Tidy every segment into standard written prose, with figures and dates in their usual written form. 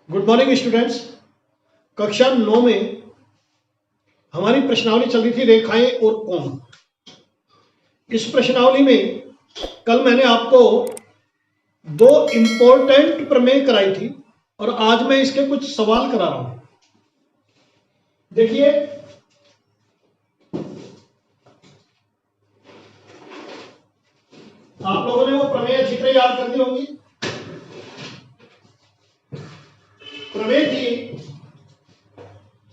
Good morning students. कक्षा 9 में हमारी प्रश्नावली चल रही थी रेखाएं और कोण। इस प्रश्नावली में कल मैंने आपको दो इंपॉर्टेंट प्रमेय कराई थी और आज मैं इसके कुछ सवाल करा रहा हूं। देखिए, आप लोगों ने वो प्रमेय अच्छी तरह याद करनी होगी। प्रमेय थी,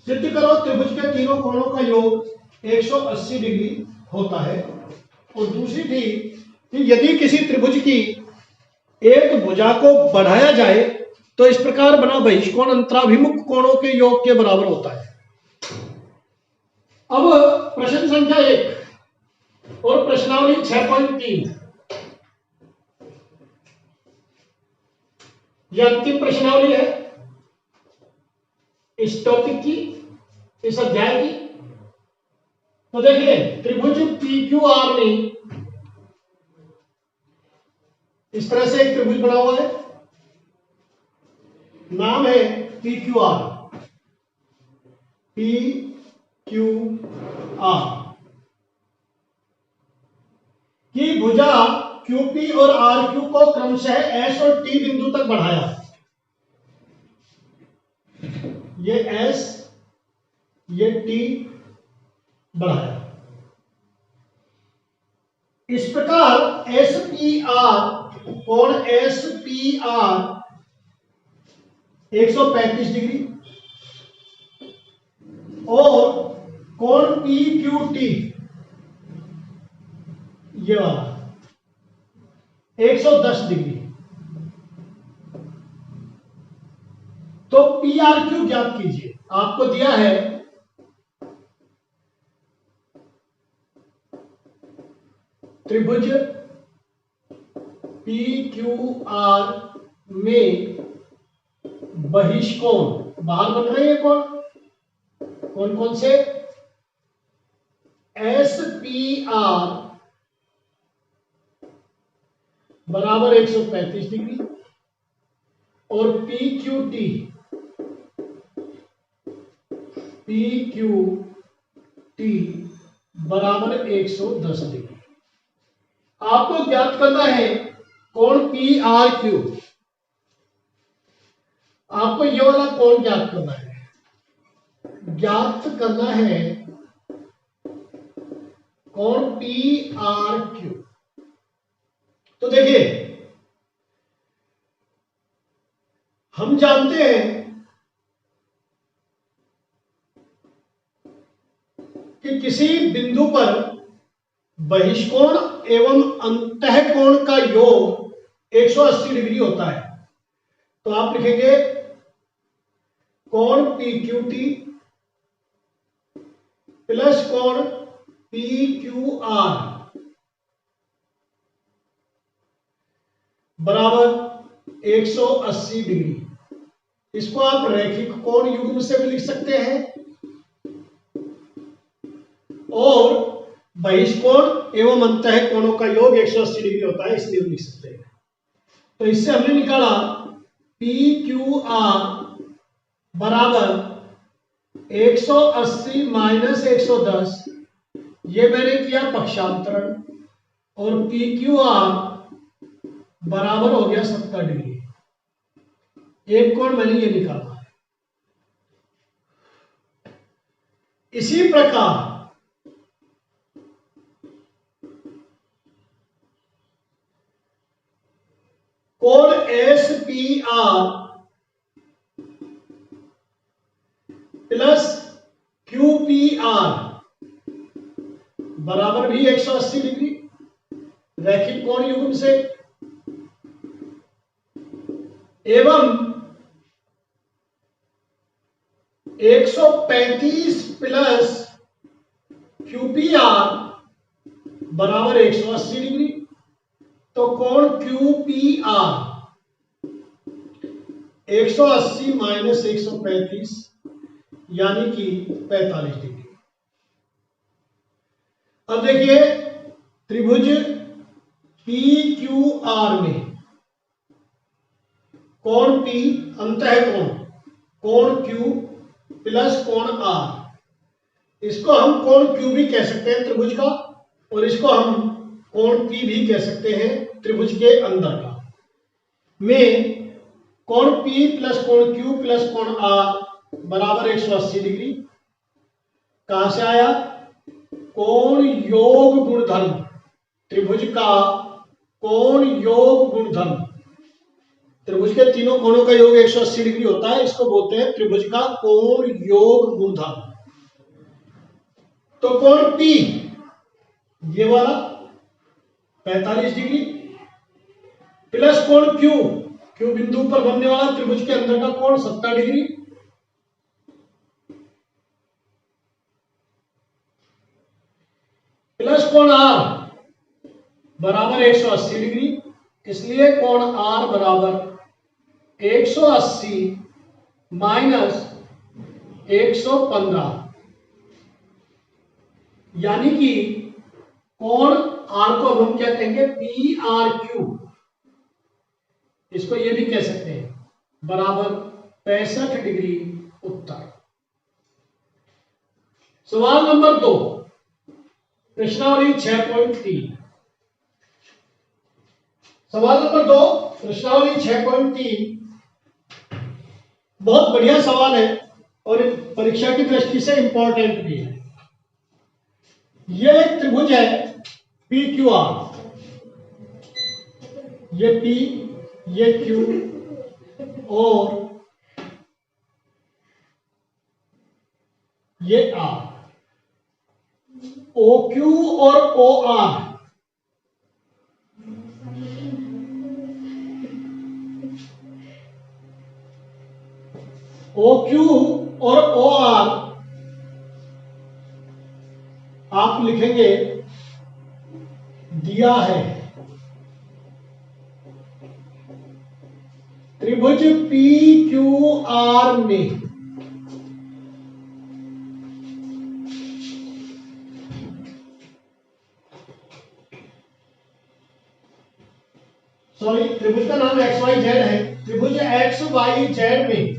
सिद्ध करो त्रिभुज के तीनों कोणों का योग 180 डिग्री होता है। और दूसरी थी कि यदि किसी त्रिभुज की एक भुजा को बढ़ाया जाए तो इस प्रकार बना बहिष्कोण अंतराभिमुख कोणों के योग के बराबर होता है। अब प्रश्न संख्या 1 और प्रश्नावली 6.3, यह अंतिम प्रश्नावली है इस टॉपिक की, इस अध्याय की। तो देखिए, त्रिभुज PQR में इस तरह से एक त्रिभुज बना हुआ है, नाम है PQR। की भुजा QP और RQ को क्रमशः S और T बिंदु तक बढ़ाया। ये S, ये T बढ़ाया। इस प्रकार SPR कोण SPR 135 डिग्री और कोण PQT ये वाला 110 डिग्री। तो PRQ ज्ञात कीजिए। आपको दिया है त्रिभुज PQR में बहिष्कोण बाहर बन रहे हैं कौन कौन से? SPR बराबर 135 डिग्री और PQT बराबर 110 डिग्री। आपको ज्ञात करना है कोण PRQ। आपको ये वाला कोण ज्ञात करना है, कोण PRQ। तो देखिए, हम जानते हैं कि किसी बिंदु पर बहिष्कोण एवं अंतःकोण का योग 180 डिग्री होता है। तो आप लिखेंगे कोण PQT प्लस कोण PQR बराबर 180 डिग्री। इसको आप रैखिक कोण युग्म से भी लिख सकते हैं और बहिष्कोण एवं अंतःकोणों का योग 180 डिग्री होता है, इसलिए लिख सकते हैं। तो इससे हमने निकाला PQR बराबर 180 माइनस 110, ये मैंने किया पक्षांतरण, और PQR बराबर हो गया 70 डिग्री। एक कोण मैंने ये निकाला। इसी प्रकार कोण SPR प्लस QPR बराबर भी 180 डिग्री रैखिक कोण युग्म से, एवं 135 प्लस QPR बराबर 180 डिग्री। तो कोण QPR 180 माइनस 135 यानी कि 45 डिग्री। अब देखिए, त्रिभुज PQR में कोण P अंतःकोण कोण Q प्लस कोण R। इसको हम कोण Q भी कह सकते हैं त्रिभुज का, और इसको हम कोण P भी कह सकते हैं त्रिभुज के अंदर का। में कोण P प्लस कोण Q प्लस कोण R बराबर 180 डिग्री कहां से आया? कोण योग गुणधर्म, त्रिभुज का कोण योग गुणधर्म। त्रिभुज के तीनों कोणों का योग 180 डिग्री होता है, इसको बोलते हैं त्रिभुज का कोण योग गुणधर्म। तो कोण P ये वाला 45 डिग्री प्लस कोण Q बिंदु पर बनने वाला त्रिभुज के अंदर का कोण 70 डिग्री प्लस कोण R बराबर 180 डिग्री। इसलिए कोण R बराबर 180 माइनस 115, यानी कि कोण R को हम क्या कहेंगे? PRQ। इसको ये भी कह सकते हैं बराबर 65 डिग्री उत्तर। सवाल नंबर 2, प्रश्नावली 6.3। सवाल नंबर 2 प्रश्नावली 6.3 बहुत बढ़िया सवाल है और परीक्षा की दृष्टि से इंपॉर्टेंट भी है। यह एक त्रिभुज है PQR, ये P ये Q और ये R। OQ और OR OQ और OR आप लिखेंगे दिया है त्रिभुज PQR में सॉरी त्रिभुज का नाम XYZ है। त्रिभुज XYZ में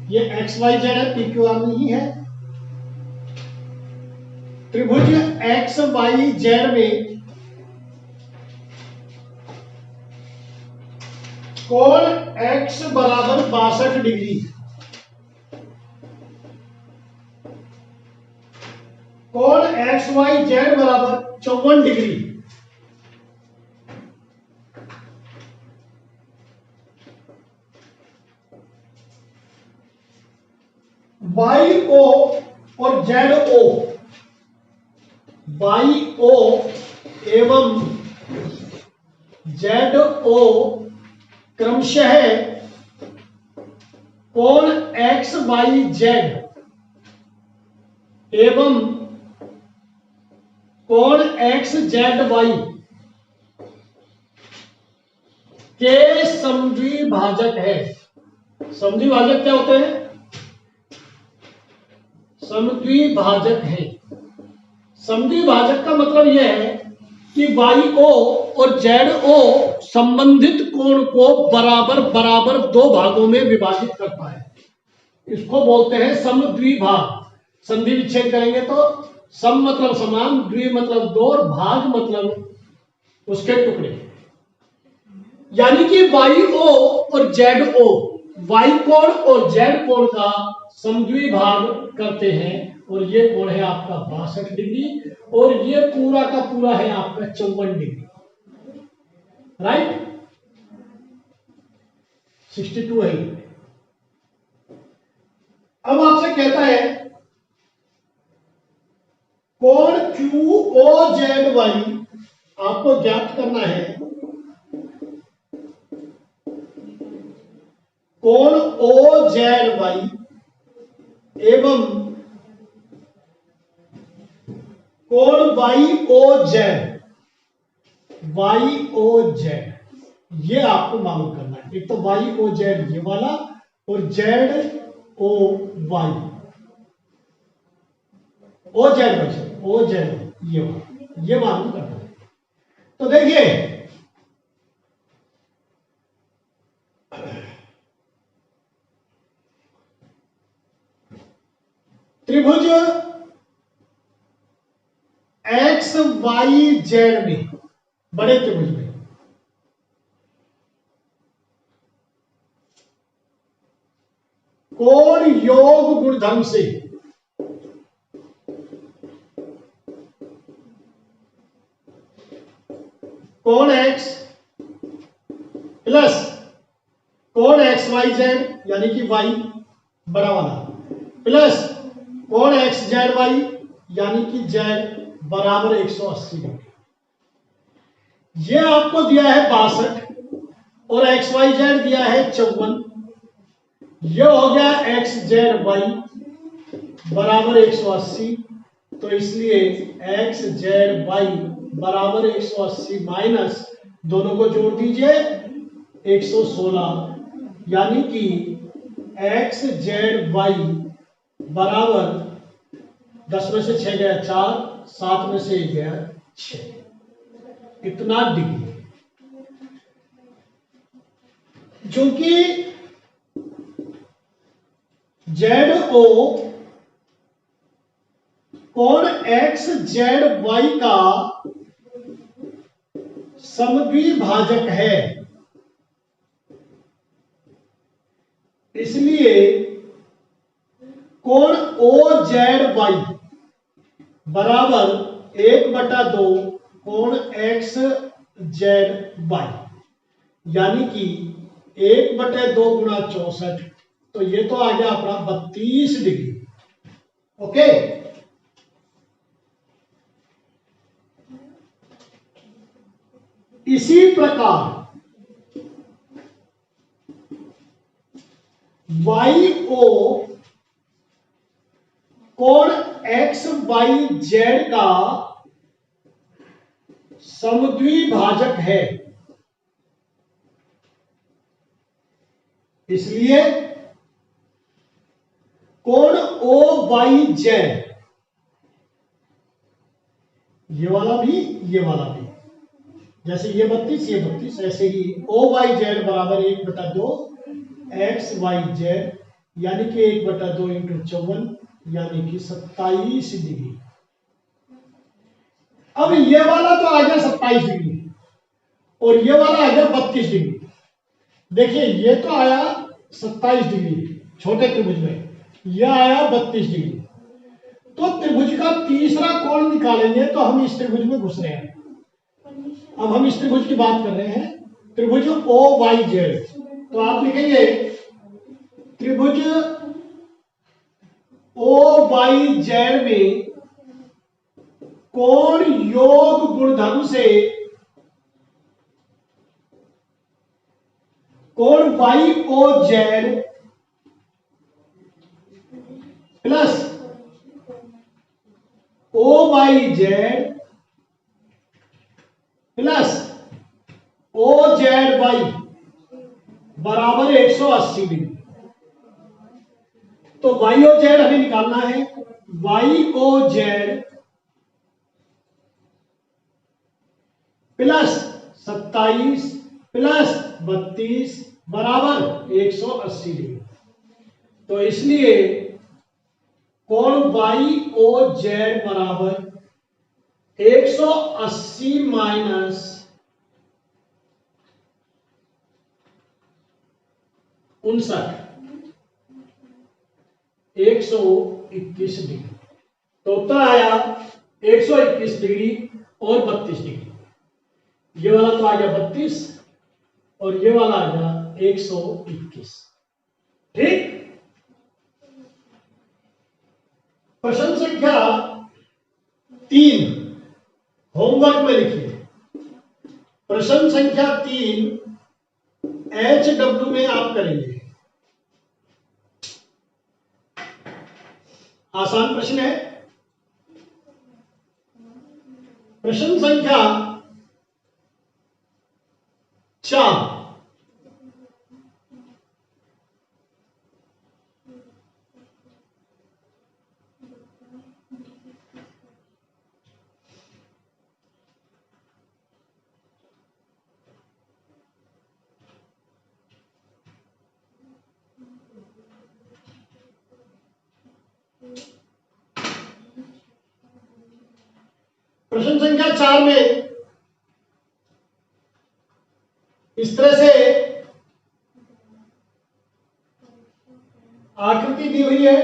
ये XYZ है, PQR नहीं है। त्रिभुज XYZ में कोण X बराबर 62 डिग्री, कोण XYZ बराबर 54 डिग्री, YO और ZO, YO एवं ZO क्रमशः कोण XYZ एवं कोण XZY के समद्विभाजक है। समद्विभाजक क्या होते हैं? समद्विभाजक है। समद्विभाजक का मतलब यह है कि YO और ZO संबंधित कोण को बराबर बराबर दो भागों में विभाजित करता है। इसको बोलते हैं समद्विभाग। संधि विच्छेद करेंगे तो सम मतलब समान, द्वि मतलब दो और भाग मतलब उसके टुकड़े। यानी कि YO और ZO, Y कोण और Z कोण का समद्विभाग करते हैं और ये कोण है आपका 62 डिग्री और ये पूरा का पूरा है आपका 54 डिग्री, राइट? 62 है। अब आपसे कहता है कोण QOZY आपको ज्ञात करना है। कोण OZY एवं कोण YOZ ये आपको मालूम करना है। एक तो YOZ ये वाला और ZOY OZ ये वाला, ये मालूम करना है। तो देखिए त्रिभुज एक्स वाई जेड में, बड़े त्रिभुज में कोण योग गुणधर्म से कोण एक्स प्लस कोण एक्स वाई जेड यानी कि वाई बड़ा वाला प्लस कोण एक्स जेड वाई यानी कि जेड बराबर 180 डिग्री। ये आपको दिया है 62 और एक्स वाई जेड दिया है 54। ये हो गया एक्स जेड वाई बराबर 180। तो इसलिए एक्स जेड वाई बराबर 180 माइनस दोनों को जोड़ दीजिए 116 यानी कि एक्स जेड वाई बराबर 10 में से 6 गया 4, 7 में से 1 गया 6, इतना डिग्री। चूंकि जेड ओ कोण एक्स जेड वाई का समद्विभाजक है, इसलिए कोण ओ जेड वाई बराबर 1/2 कोण एक्स जेड वाई यानी कि 1/2 गुणा 64। तो ये तो आ गया अपना 32 डिग्री। ओके, इसी प्रकार वाई ओ कोण एक्स वाई जेड का समद्विभाजक है, इसलिए कोण ओ वाई जेड, ये वाला भी ये वाला भी, जैसे ये 32 ये 32, ऐसे ही ओ वाई जेड बराबर 1/2 एक्स वाई जेड यानी कि 1/2 इंटू 54 यानी कि 27 डिग्री। अब ये वाला तो आ गया 27 डिग्री और ये वाला आ गया 32 डिग्री। देखिए ये तो आया 27 डिग्री छोटे त्रिभुज में, यह आया 32 डिग्री। तो त्रिभुज का तीसरा कोण निकालेंगे तो हम इस त्रिभुज में घुस रहे हैं। अब हम इस त्रिभुज की बात कर रहे हैं, त्रिभुज ओ वाई जेड। तो आप लिखेंगे त्रिभुज ओ वाई जेड में कोण योग गुणधर्म से कोण Y O Z plus O Y Z plus O Z Y बराबर 180 डिग्री। तो वाई ओ जेड हमें निकालना है, Y O Z plus 27 plus 32 बराबर 180 डिग्री। तो इसलिए कोण वाई ओ जेड बराबर 180 माइनस 59 121 डिग्री। तो उत्तर आया 121 डिग्री और 32 डिग्री। ये वाला तो आ गया 32 और ये वाला आ गया 121। ठीक, प्रश्न संख्या 3 होमवर्क में लिखिए। प्रश्न संख्या 3 HW में आप करेंगे। आसान प्रश्न है। प्रश्न संख्या 4 प्रश्न संख्या 4 में इस तरह से आकृति दी हुई है।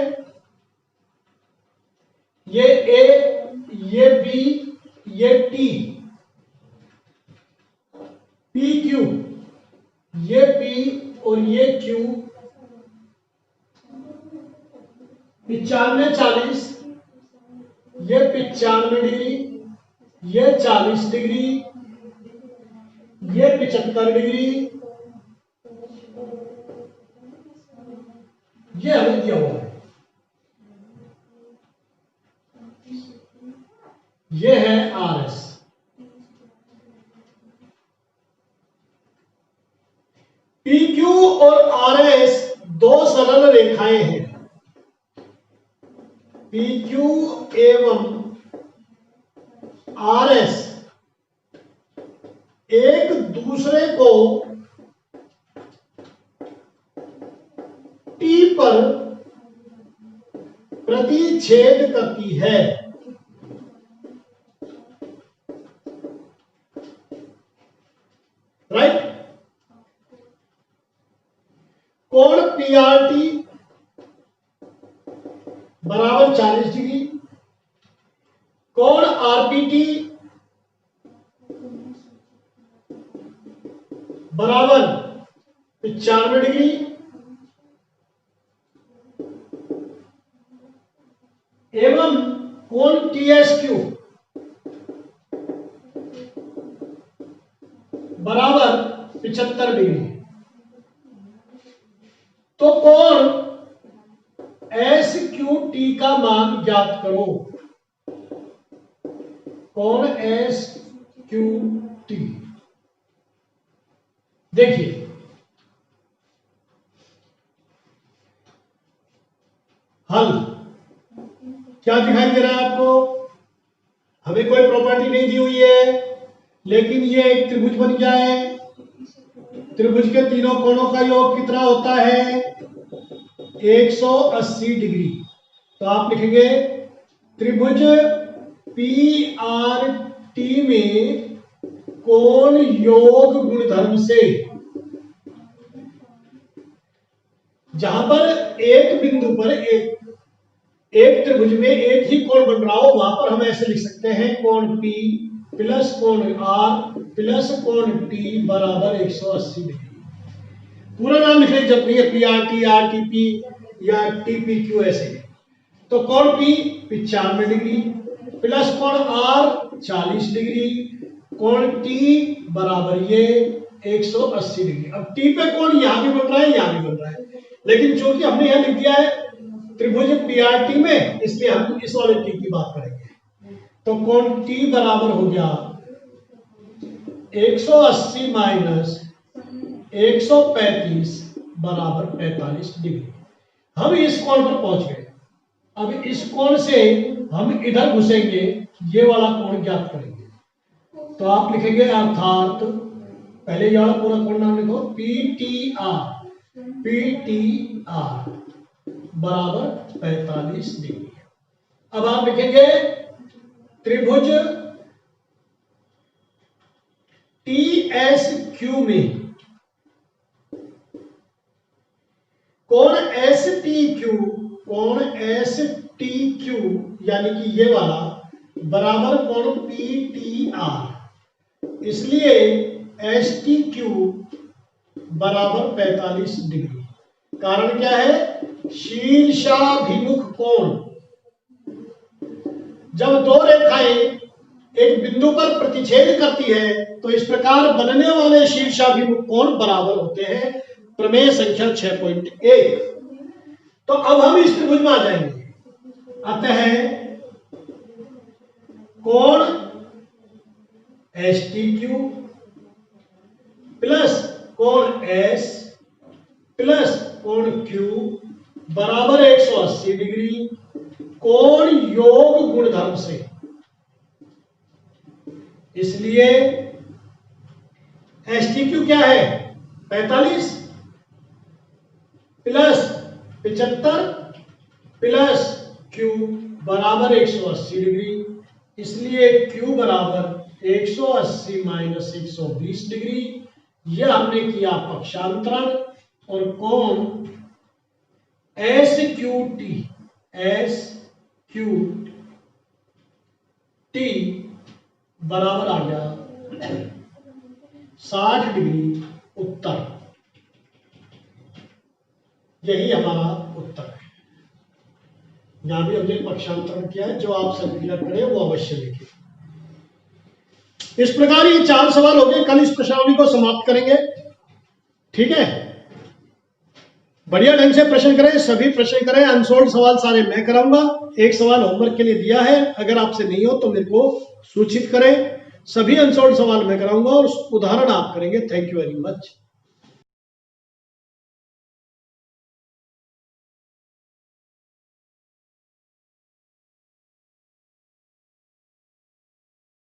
ये ए, ये बी, ये टी, पी क्यू, ये पी और ये क्यू 95 40, ये 95 डिग्री, ये 40 डिग्री, ये 75 डिग्री, ये हमें दिया हुआ है। ये है आर एस। पी क्यू और आर एस दो सरल रेखाएं हैं। पी क्यू एवं आर एस एक दूसरे को टी पर प्रतिच्छेद करती है। राइट? कोण पीआरटी बराबर 40 डिग्री, कोण आरपीटी बराबर 95 डिग्री, एवं कोण टीएसक्यू बराबर 75 डिग्री। तो कोण एस क्यू टी का मान ज्ञात करो। कोण एस क्यू टी। देखिए, हल क्या दिखाई दे रहा है आपको? हमें कोई प्रॉपर्टी नहीं दी हुई है, लेकिन ये एक त्रिभुज बन गया है। त्रिभुज के तीनों कोणों का योग कितना होता है? 180 डिग्री। तो आप लिखेंगे त्रिभुज पी आर टी में कोण योग गुणधर्म से, जहां पर एक बिंदु पर एक त्रिभुज में एक ही कोण बन रहा हो, वहां पर हम ऐसे लिख सकते हैं कोण P प्लस कोण R प्लस कोण T बराबर 180 डिग्री। पूरा नाम लिख लें जब नहीं है, PRT, RTP या TPQ ऐसे। तो कोण P 95 डिग्री प्लस कोण R 40 डिग्री, कोण T बराबर ये 180 डिग्री। अब T पे कोण यहां भी बन रहा है, यहां भी बन रहा है, लेकिन चूंकि हमने यहां लिख दिया है त्रिभुज पीआरटी में, इसलिए हम इस वाले T की बात करेंगे। तो कोण T बराबर हो गया 180 माइनस 135 बराबर 45 डिग्री। हम इस कोण पर पहुंच गए। अब इस कोण से हम इधर घुसेंगे, ये वाला कोण ज्ञात करेंगे। तो आप लिखेंगे अर्थात, पहले ये वाला पूरा कोण नाम लिखो, PTR बराबर 45 डिग्री। अब आप लिखेंगे त्रिभुज TSQ में कोण STQ यानी कि ये वाला बराबर कोण PTR, इसलिए STQ बराबर 45 डिग्री। कारण क्या है? शीर्षाभिमुख कोण। जब दो रेखाएं एक बिंदु पर प्रतिच्छेद करती है तो इस प्रकार बनने वाले शीर्षाभिमुख कोण बराबर होते हैं। प्रमेय संख्या 6.1। तो अब हम इस त्रिभुज में आ जाएंगे। अतः कोण STQ प्लस कोण S प्लस कोण Q बराबर 180 डिग्री कोण योग गुणधर्म से। इसलिए STQ क्या है? 45 प्लस 75 प्लस Q बराबर 180 डिग्री इसलिए Q बराबर 180 माइनस 120 डिग्री, यह हमने किया पक्षांतरण, और कोण SQT बराबर आ गया 60 डिग्री उत्तर। यही हमारा उत्तर है। यहां भी हमने पक्षांतरण किया है, जो आप सब क्लियर करें वो अवश्य लिखें। इस प्रकार ये 4 सवाल हो गए। कल इस प्रश्नावली को समाप्त करेंगे, ठीक है। बढ़िया ढंग से प्रश्न करें, सभी प्रश्न करें। अनसोल्ड सवाल सारे मैं कराऊंगा। एक सवाल होमवर्क के लिए दिया है, अगर आपसे नहीं हो तो मेरे को सूचित करें। सभी अनसोल्ड सवाल मैं कराऊंगा और उदाहरण आप करेंगे। Thank you very much.